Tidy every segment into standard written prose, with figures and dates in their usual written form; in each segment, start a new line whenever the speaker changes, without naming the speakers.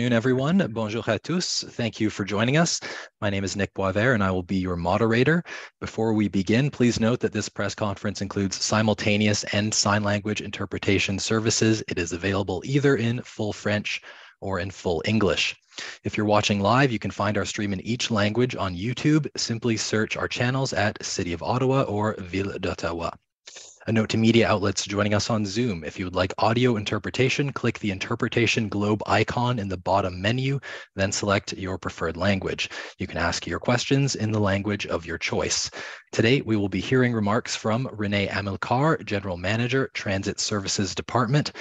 afternoon, everyone. Bonjour à tous. Thank you for joining us. My name is Nick Boisvert, and I will be your moderator. Before we begin, please note that this press conference includes simultaneous and sign language interpretation services. It is available either in full French or in full English. If you're watching live, you can find our stream in each language on YouTube. Simply search our channels at City of Ottawa or Ville d'Ottawa. A note to media outlets joining us on Zoom. If you would like audio interpretation, click the interpretation globe icon in the bottom menu, then select your preferred language. You can ask your questions in the language of your choice. Today, we will be hearing remarks from Renee Amilcar, General Manager, Transit Services Department.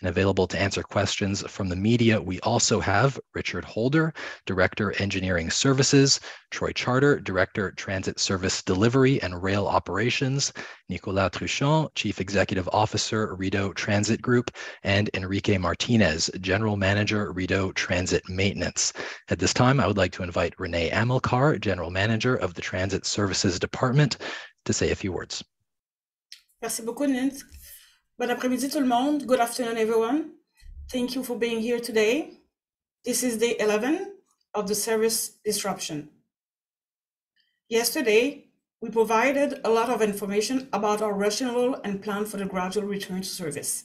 And available to answer questions from the media, we also have Richard Holder, Director, Engineering Services, Troy Charter, Director, Transit Service Delivery and Rail Operations, Nicolas Truchon, Chief Executive Officer, Rideau Transit Group, and Enrique Martinez, General Manager, Rideau Transit Maintenance. At this time, I would like to invite Renee Amilcar, General Manager of the Transit Services Department, to say a few words.
Merci beaucoup, Nick. Bon après-midi tout le monde. Good afternoon, everyone. Thank you for being here today. This is day 11 of the service disruption. Yesterday, we provided a lot of information about our rationale and plan for the gradual return to service.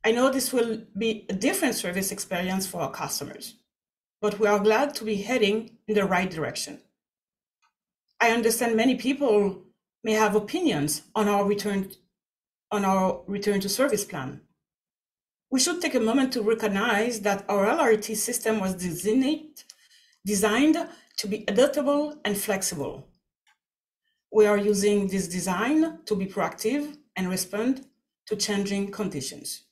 I know this will be a different service experience for our customers, but we are glad to be heading in the right direction. I understand many people may have opinions on our return to service plan. We should take a moment to recognize that our LRT system was designed to be adaptable and flexible. We are using this design to be proactive and respond to changing conditions.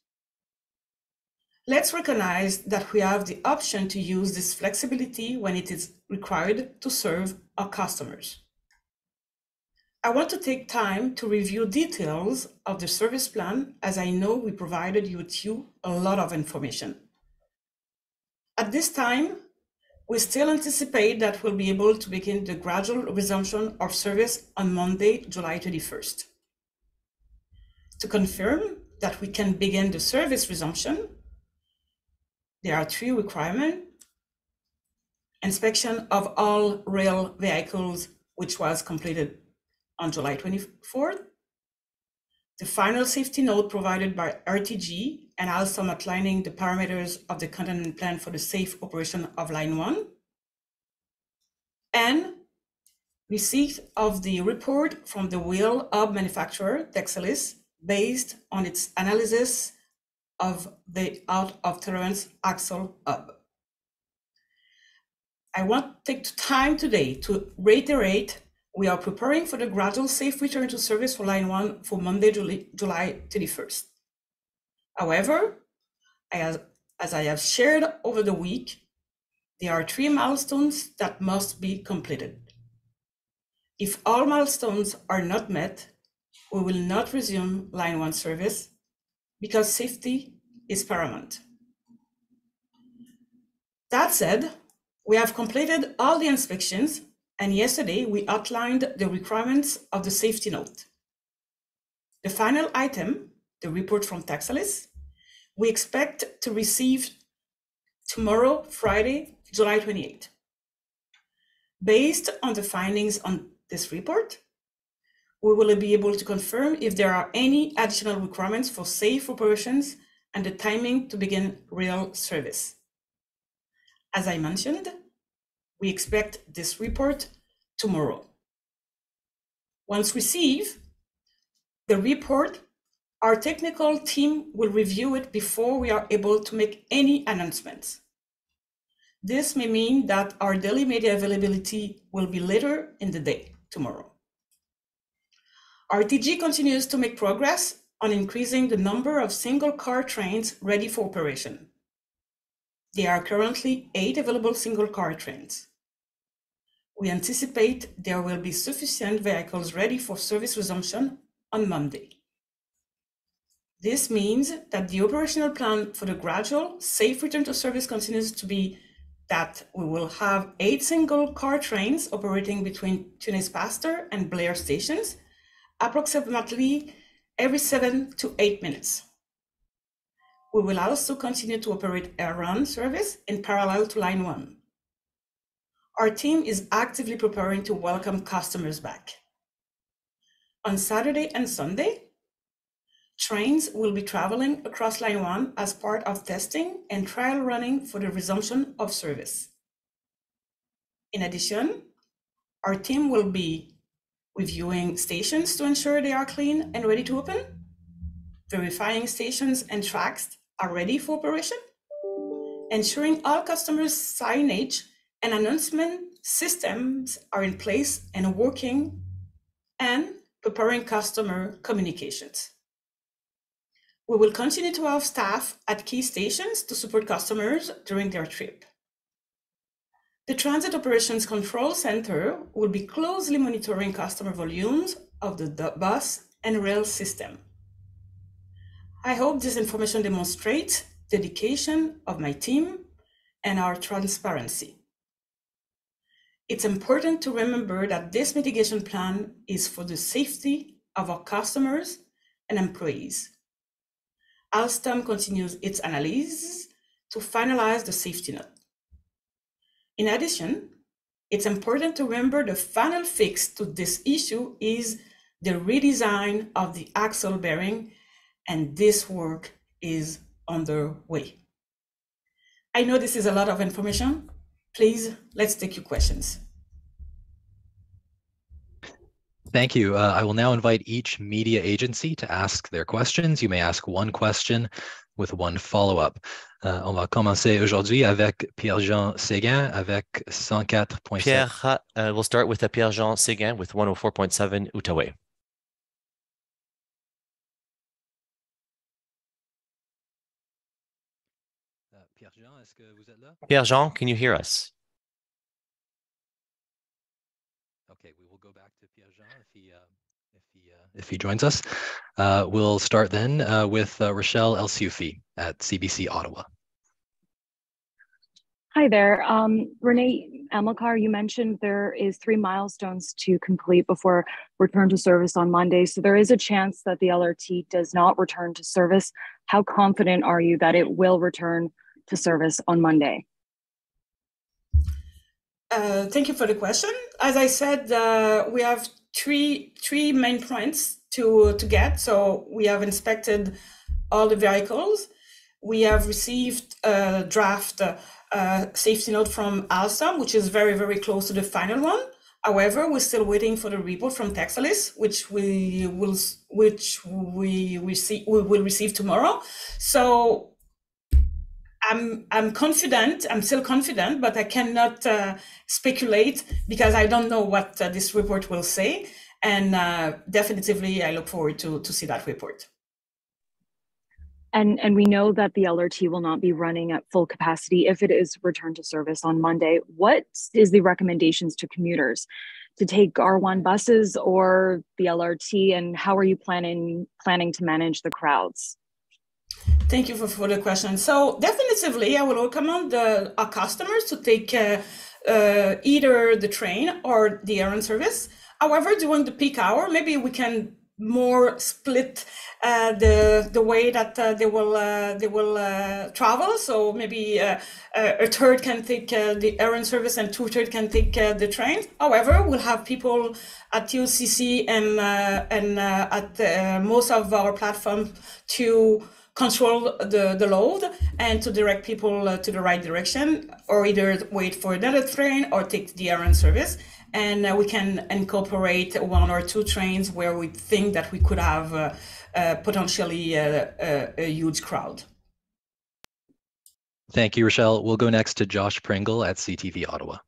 Let's recognize that we have the option to use this flexibility when it is required to serve our customers. I want to take time to review details of the service plan, as I know we provided you a lot of information. At this time, we still anticipate that we'll be able to begin the gradual resumption of service on Monday, July 31st. To confirm that we can begin the service resumption, there are 3 requirements. Inspection of all rail vehicles, which was completed on July 24th, the final safety note provided by RTG and also outlining the parameters of the containment plan for the safe operation of Line 1, and receipt of the report from the wheel hub manufacturer, Texelis, based on its analysis of the out-of-tolerance axle hub. I want to take time today to reiterate we are preparing for the gradual safe return to service for Line 1 for Monday, July 31st. However, as I have shared over the week, there are 3 milestones that must be completed. If all milestones are not met, we will not resume Line 1 service because safety is paramount. That said, we have completed all the inspections, and yesterday we outlined the requirements of the safety note. The final item, the report from Texelis, we expect to receive tomorrow, Friday, July 28th. Based on the findings on this report, we will be able to confirm if there are any additional requirements for safe operations and the timing to begin rail service. As I mentioned, we expect this report tomorrow. Once received, the report, our technical team will review it before we are able to make any announcements. This may mean that our daily media availability will be later in the day, tomorrow. RTG continues to make progress on increasing the number of single car trains ready for operation. There are currently 8 available single car trains. We anticipate there will be sufficient vehicles ready for service resumption on Monday. This means that the operational plan for the gradual safe return to service continues to be that we will have 8 single car trains operating between Tunis-Pasteur and Blair stations, approximately every 7 to 8 minutes. We will also continue to operate air run service in parallel to Line 1. Our team is actively preparing to welcome customers back. On Saturday and Sunday, trains will be traveling across Line 1 as part of testing and trial running for the resumption of service. In addition, our team will be reviewing stations to ensure they are clean and ready to open, verifying stations and tracks are ready for operation, ensuring all customers' signage and announcement systems are in place and working, and preparing customer communications. We will continue to have staff at key stations to support customers during their trip. The Transit Operations Control Center will be closely monitoring customer volumes of the bus and rail system. I hope this information demonstrates dedication of my team and our transparency. It's important to remember that this mitigation plan is for the safety of our customers and employees. Alstom continues its analysis to finalize the safety net. In addition, it's important to remember the final fix to this issue is the redesign of the axle bearing, and this work is underway. I know this is a lot of information. Please, let's take your questions.
Thank you. I will now invite each media agency to ask their questions. You may ask one question with one follow-up. On va commencer aujourd'hui avec Pierre-Jean Séguin avec 104.7.
We'll start with Pierre-Jean Séguin with 104.7 Outaouais.
Pierre-Jean, est-ce que vous êtes là?
Pierre-Jean, can you hear us?
Okay, we will go back to Pierre-Jean if he joins us. We'll start then with Rochelle El-Soufi at CBC Ottawa.
Hi there. Renee Amilcar, you mentioned there is 3 milestones to complete before return to service on Monday. So there is a chance that the LRT does not return to service. How confident are you that it will return to service on Monday?
Thank you for the question. As I said, we have three main points to get. So we have inspected all the vehicles. We have received a draft safety note from Alstom, which is very, very close to the final one. However, we're still waiting for the report from Texalis, which we will receive tomorrow. So I'm confident. I'm still confident, but I cannot speculate because I don't know what this report will say. And definitively, I look forward to see that report.
And we know that the LRT will not be running at full capacity if it is returned to service on Monday. What is the recommendations to commuters to take R1 buses or the LRT, and how are you planning to manage the crowds?
Thank you for the question. So definitively, I will recommend our customers to take either the train or the air service. However, during the peak hour, maybe we can more split the way that they will travel. So maybe a third can take the air service and 2/3 can take the train. However, we'll have people at TOCC and at most of our platforms to control the load and to direct people to the right direction, or either wait for another train or take the air service. And we can incorporate 1 or 2 trains where we think that we could have potentially a huge crowd.
Thank you, Rochelle. We'll go next to Josh Pringle at CTV Ottawa.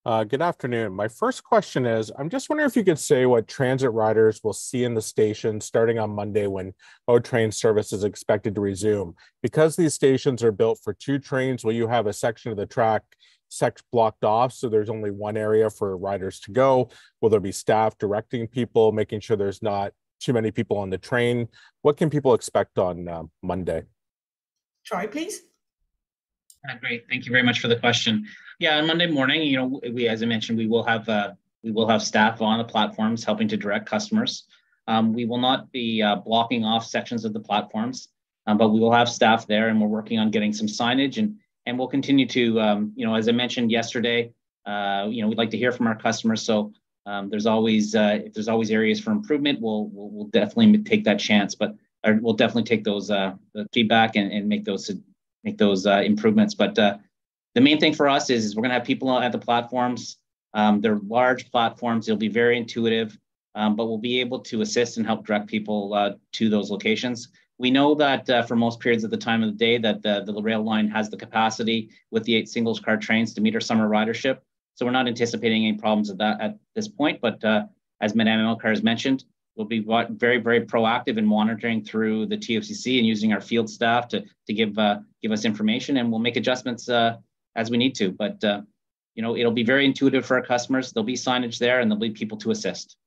Good afternoon. My first question is, I'm just wondering if you could say what transit riders will see in the station starting on Monday when GO train service is expected to resume. Because these stations are built for 2 trains, will you have a section of the track blocked off so there's only one area for riders to go? Will there be staff directing people, making sure there's not too many people on the train? What can people expect on Monday?
Troy, please.
Great, thank you very much for the question. Yeah, on Monday morning, as I mentioned, we will have staff on the platforms helping to direct customers. We will not be blocking off sections of the platforms. but we will have staff there, and we're working on getting some signage, and we'll continue to, as I mentioned yesterday, we'd like to hear from our customers. So there's always if there's always areas for improvement, we'll definitely take that chance, but we'll definitely take those the feedback and make those improvements. But the main thing for us is we're going to have people at the platforms. They're large platforms. They'll be very intuitive, but we'll be able to assist and help direct people to those locations. We know that for most periods of the time of the day that the rail line has the capacity with the 8 single car trains to meet our summer ridership. So we're not anticipating any problems at this point. But as Madame Elcar has mentioned, we'll be very, very proactive in monitoring through the TFCC and using our field staff to give us information, and we'll make adjustments as we need to. But it'll be very intuitive for our customers. There'll be signage there, and there'll be people to assist.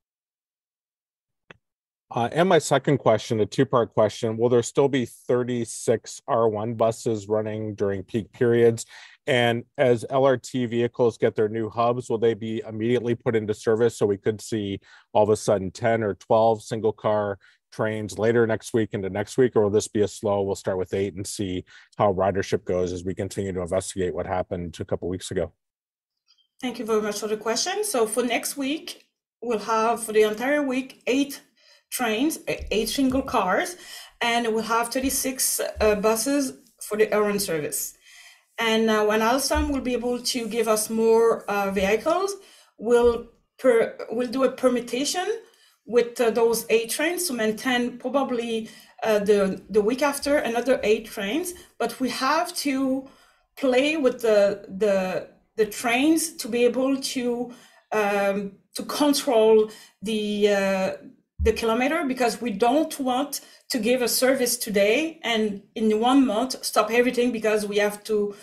And my second question, a two-part question, will there still be 36 R1 buses running during peak periods? And as LRT vehicles get their new hubs, will they be immediately put into service so we could see all of a sudden 10 or 12 single car trains later next week into next week? Or will this be a slow, we'll start with 8 and see how ridership goes as we continue to investigate what happened a couple of weeks ago?
Thank you very much for the question. So for next week, we'll have for the entire week 8 trains, 8 single cars, and we'll have 36 buses for the errand service. And when Alstom will be able to give us more vehicles, we'll do a permutation with those 8 trains to maintain probably the week after another 8 trains. But we have to play with the trains to be able to control the kilometer, because we don't want to give a service today and in 1 month stop everything because we have to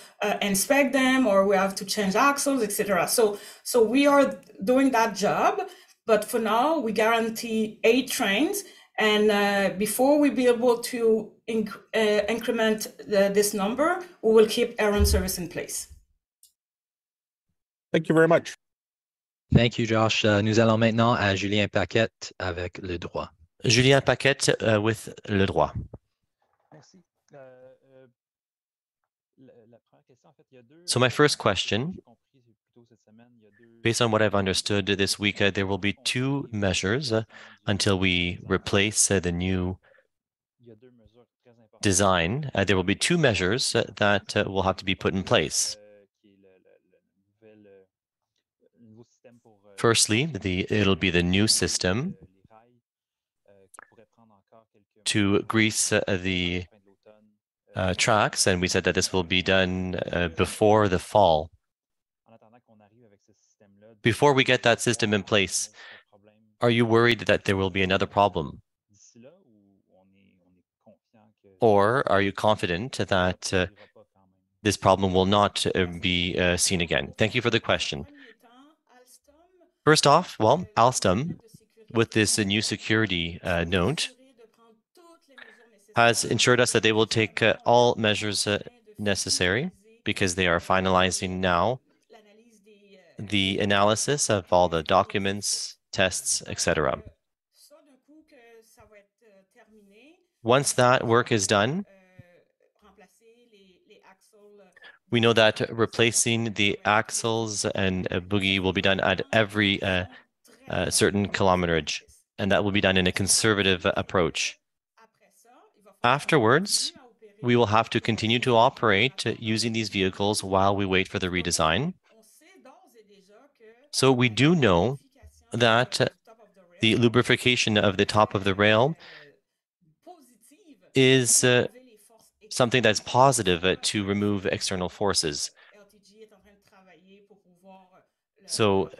inspect them or we have to change axles, etc. So we are doing that job, but for now we guarantee 8 trains, and before we be able to increment this number, we will keep errand service in place.
Thank you very much.
Thank you, Josh. Nous allons maintenant à Julien Paquette avec le droit.
Julien Paquette with le droit. So my first question, based on what I've understood this week, there will be 2 measures until we replace the new design. There will be 2 measures that will have to be put in place. Firstly, it'll be the new system to grease the tracks, and we said that this will be done before the fall. Before we get that system in place, are you worried that there will be another problem? Or are you confident that this problem will not be seen again? Thank you for the question. First off, well, Alstom, with this new security note, has ensured us that they will take all measures necessary, because they are finalizing now the analysis of all the documents, tests, etc. Once that work is done, we know that replacing the axles and bogie will be done at every certain kilometerage, and that will be done in a conservative approach. Afterwards, we will have to continue to operate using these vehicles while we wait for the redesign. So we do know that the lubrication of the top of the rail is something that's positive to remove external forces. So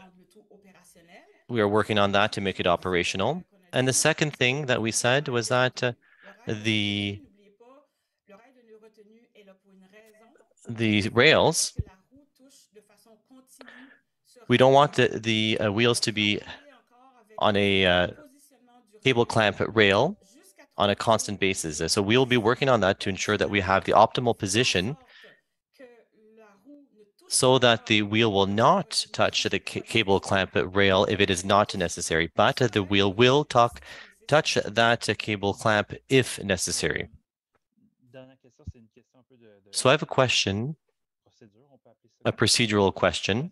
we are working on that to make it operational. And the second thing that we said was that the rails, we don't want the wheels to be on a cable clamp rail on a constant basis. So we'll be working on that to ensure that we have the optimal position so that the wheel will not touch the cable clamp rail if it is not necessary, but the wheel will touch that cable clamp if necessary. So I have a question, a procedural question.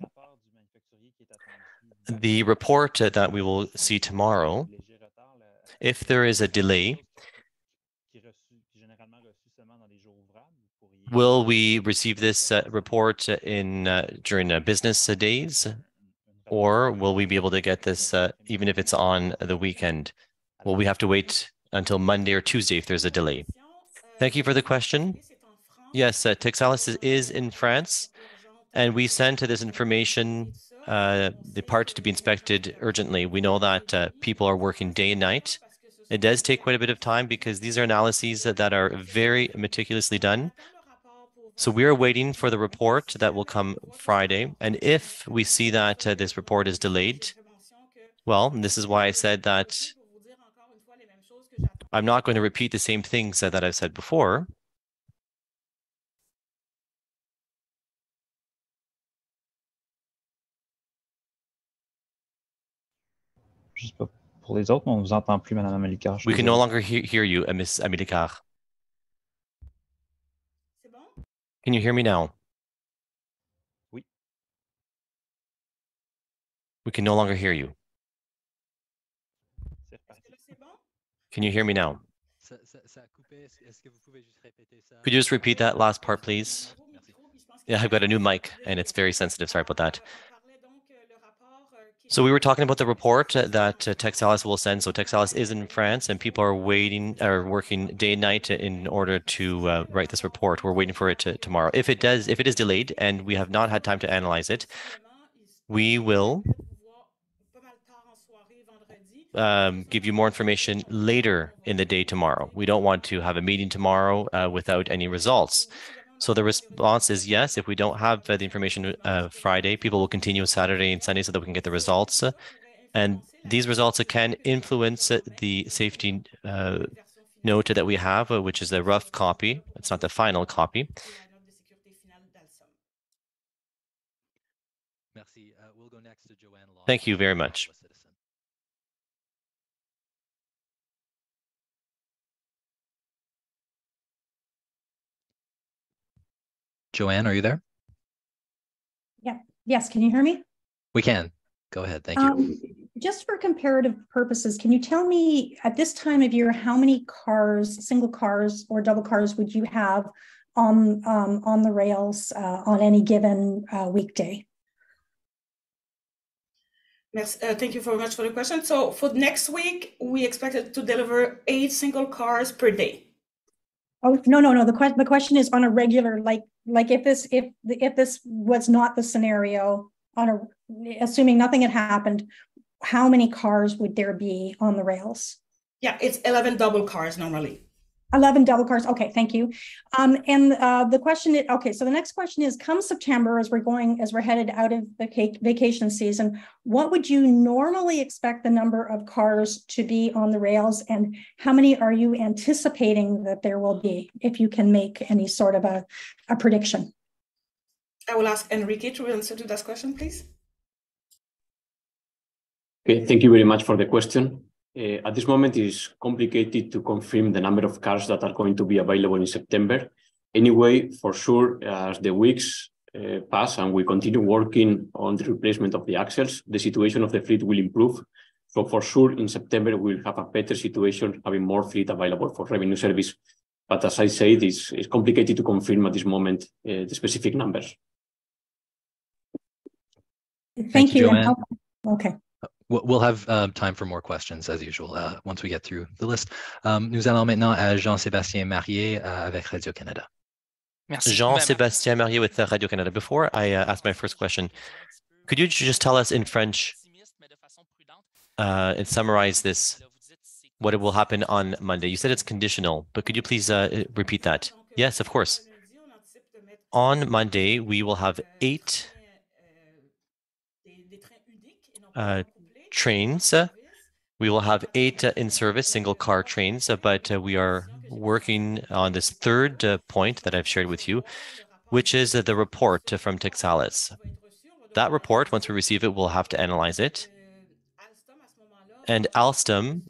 The report that we will see tomorrow, if there is a delay, will we receive this report during business days, or will we be able to get this even if it's on the weekend? Will we have to wait until Monday or Tuesday if there's a delay? Thank you for the question. Yes, Texalis is in France, and we sent this information, the part to be inspected urgently. We know that people are working day and night. It does take quite a bit of time because these are analyses that are very meticulously done. So we are waiting for the report that will come Friday. And if we see that this report is delayed, well, this is why I said that I'm not going to repeat the same things that I've said before.
Pour les autres, on vous entend plus, Madame Amélicard.
We can no longer hear you, Miss Amélicard. Can you hear me now?
Oui.
We can no longer hear you. Can you hear me now? Could you just repeat that last part, please? Yeah, I've got a new mic and it's very sensitive. Sorry about that. So we were talking about the report that Texalis will send. So Texalis is in France and people are working day and night in order to write this report. We're waiting for it tomorrow. If it is delayed and we have not had time to analyze it, we will give you more information later in the day tomorrow. We don't want to have a meeting tomorrow without any results. So the response is yes. If we don't have the information Friday, people will continue Saturday and Sunday so that we can get the results. And these results can influence the safety note that we have, which is the rough copy. It's not the final copy.
We'll go next to Joanne.
Thank you very much.
Joanne, are you there?
Yeah. Yes. Can you hear me?
We can. Go ahead. Thank you.
Just for comparative purposes, can you tell me at this time of year how many cars, single cars or double cars, would you have on the rails on any given weekday?
Yes, thank you very much for the question. So for next week, we expected to deliver 8 single cars per day.
Oh, no. The question is on a regular, like if this was not the scenario, assuming nothing had happened, how many cars would there be on the rails?
Yeah, it's 11 double cars normally.
11 double cars. Okay, thank you. And the question is, okay, so the next question is, come September, as we're headed out of the vacation season, what would you normally expect the number of cars to be on the rails, and how many are you anticipating that there will be, if you can make any sort of a prediction?
I will ask Enrique to answer to that question, please.
Okay, thank you very much for the question. At this moment, it is complicated to confirm the number of cars that are going to be available in September. Anyway, for sure, as the weeks pass and we continue working on the replacement of the axles, the situation of the fleet will improve. So for sure, in September, we'll have a better situation, having more fleet available for revenue service. But as I said, it's complicated to confirm at this moment the specific numbers.
Thank you.
Joanne.
Okay.
We'll have time for more questions as usual once we get through the list. Nous allons maintenant à Jean-Sébastien Marié avec Radio-Canada.
Jean-Sébastien Marié with Radio-Canada. Before I ask my first question, could you just tell us in French and summarize this, what it will happen on Monday? You said it's conditional, but could you please repeat that? Yes, of course. On Monday, we will have 8 trains. We will have 8 in-service single-car trains, but we are working on this third point that I've shared with you, which is the report from Texalis. That report, once we receive it, we'll have to analyze it. And Alstom,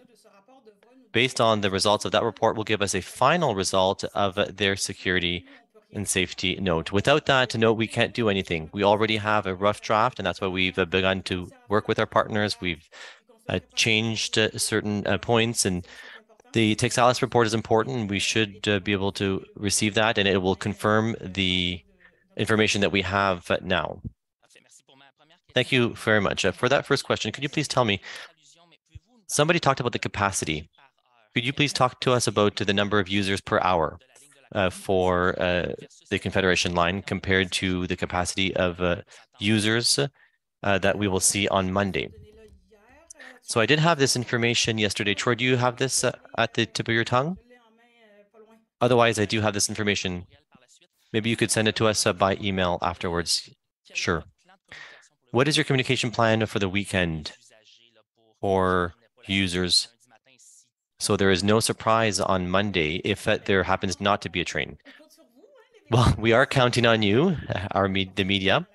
based on the results of that report, will give us a final result of their security and safety note. Without that note, we can't do anything. We already have a rough draft, and that's why we've begun to work with our partners. We've changed certain points, and the Texalis report is important. We should be able to receive that, and it will confirm the information that we have now. Thank you very much. For that first question, could you please tell me, somebody talked about the capacity. Could you please talk to us about the number of users per hour for the Confederation line compared to the capacity of users that we will see on Monday? So I did have this information yesterday. Troy, do you have this at the tip of your tongue? Otherwise, I do have this information. Maybe you could send it to us by email afterwards. Sure. What is your communication plan for the weekend for users? So there is no surprise on Monday if there happens not to be a train. Well, we are counting on you, the media,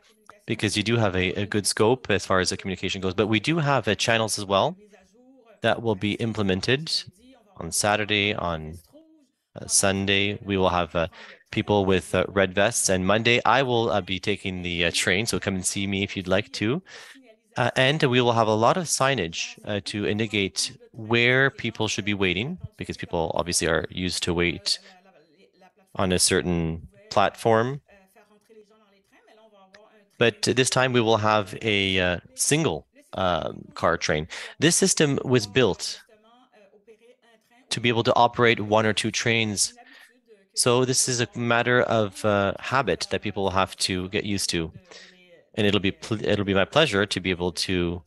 because you do have a good scope as far as the communication goes. But we do have channels as well that will be implemented on Saturday, on Sunday. We will have people with red vests, and Monday I will be taking the train, so come and see me if you'd like to. And we will have a lot of signage to indicate where people should be waiting, because people obviously are used to wait on a certain platform. But this time we will have a single car train. This system was built to be able to operate one or two trains. So this is a matter of habit that people will have to get used to. And it'll be my pleasure to be able to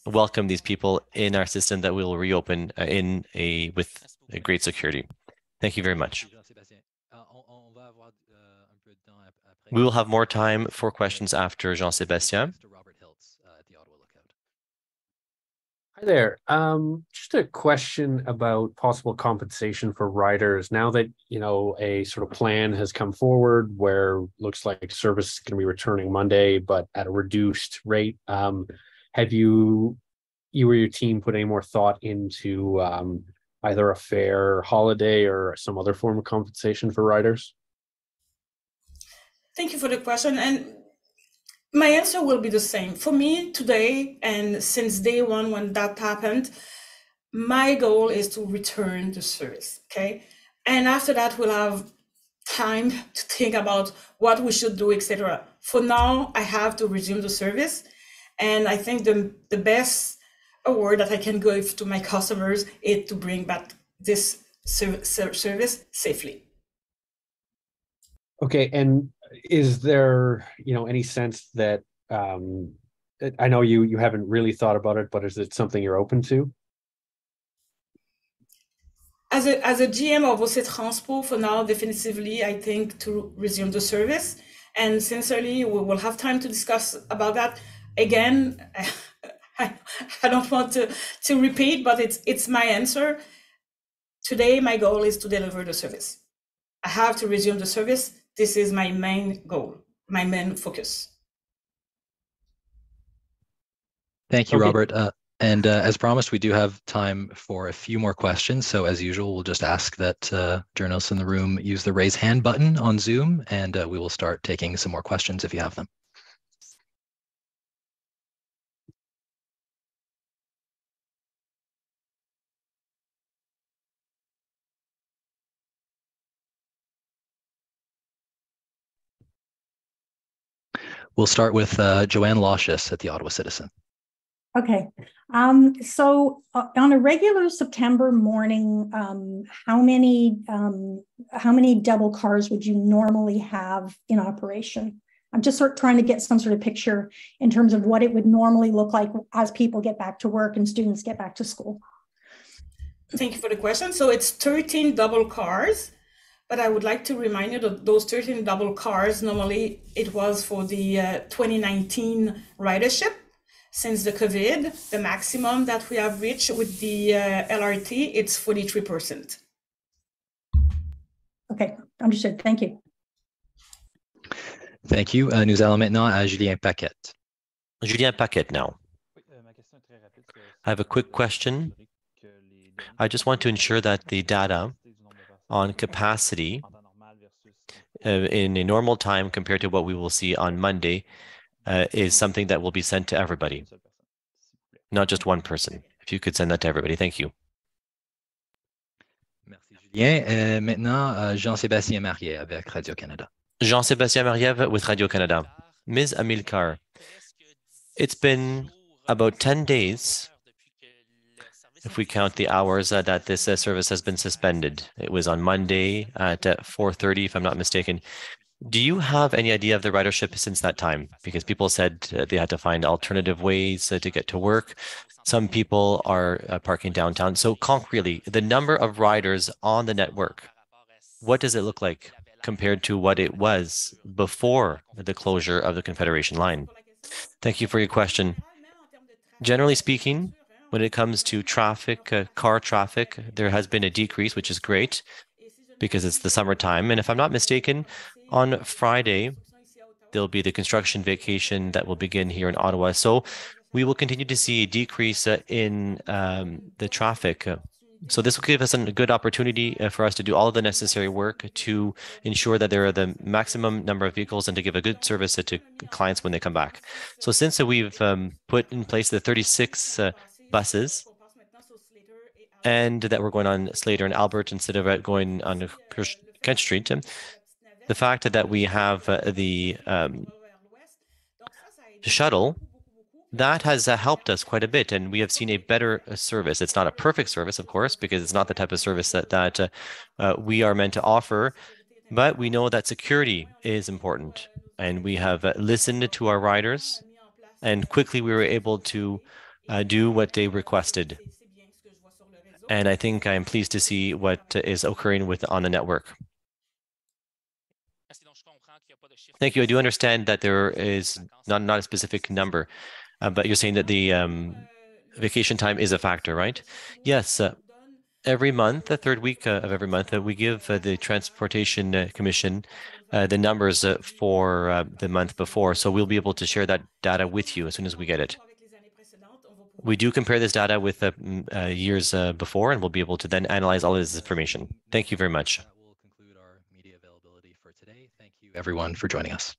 welcome these people in our system that we will reopen with a great security. Thank you very much. We will have more time for questions after Jean-Sébastien.
Hi there. Just a question about possible compensation for riders. Now that, a sort of plan has come forward where looks like service is going to be returning Monday, but at a reduced rate, have you or your team put any more thought into either a fair holiday or some other form of compensation for riders?
Thank you for the question. And my answer will be the same. For me today, and since day one when that happened, my goal is to return the service, okay? And after that, we'll have time to think about what we should do, etc. For now, I have to resume the service. And I think the best award that I can give to my customers is to bring back this service safely.
Okay, and is there, any sense that I know you haven't really thought about it, but is it something you're open to?
As a GM of OC Transpo, for now, definitively, I think to resume the service. And sincerely, we will have time to discuss about that. Again, I don't want to repeat, but it's my answer. Today, my goal is to deliver the service. I have to resume the service. This is my main goal, my main focus.
Thank you, Robert. And as promised, we do have time for a few more questions. So as usual, we'll just ask that journalists in the room use the raise hand button on Zoom, and we will start taking some more questions if you have them. We'll start with Joanne Locious at the Ottawa Citizen.
Okay. So on a regular September morning, how many double cars would you normally have in operation? I'm just sort of trying to get some sort of picture in terms of what it would normally look like as people get back to work and students get back to school.
Thank you for the question. So it's 13 double cars. But I would like to remind you that those 13 double cars, normally it was for the 2019 ridership. Since the COVID, the maximum that we have reached with the LRT, it's 43%.
Okay, understood. Thank you.
Thank you. Nous allons maintenant à Julien Paquette.
Julien Paquette now. I have a quick question. I just want to ensure that the data on capacity in a normal time compared to what we will see on Monday is something that will be sent to everybody, not just one person. If you could send that to everybody, thank you.
Merci, Julien. Maintenant, Jean-Sébastien Marier avec Radio-Canada.
Jean-Sébastien Mariev with Radio-Canada. Ms. Amilcar, it's been about 10 days, if we count the hours that this service has been suspended. It was on Monday at 4:30, if I'm not mistaken. Do you have any idea of the ridership since that time? Because people said they had to find alternative ways to get to work. Some people are parking downtown. So concretely, the number of riders on the network, what does it look like compared to what it was before the closure of the Confederation line? Thank you for your question. Generally speaking, when it comes to traffic, car traffic, there has been a decrease, which is great because it's the summertime. And if I'm not mistaken, on Friday, there'll be the construction vacation that will begin here in Ottawa. So we will continue to see a decrease in the traffic. So this will give us a good opportunity for us to do all of the necessary work to ensure that there are the maximum number of vehicles and to give a good service to clients when they come back. So since we've put in place the 36 buses and that we're going on Slater and Albert instead of going on Kent Street, the fact that we have the shuttle, that has helped us quite a bit, and we have seen a better service. It's not a perfect service, of course, because it's not the type of service that we are meant to offer, but we know that security is important, and we have listened to our riders, and quickly we were able to do what they requested. And I think I am pleased to see what is occurring on the network. Thank you. I do understand that there is not a specific number, but you're saying that the vacation time is a factor, right? Yes. Every month, the third week of every month, we give the Transportation Commission the numbers for the month before. So we'll be able to share that data with you as soon as we get it. We do compare this data with years before, and we'll be able to then analyze all of this information. Thank you very much.
That will conclude our media availability for today. Thank you, everyone, for joining us.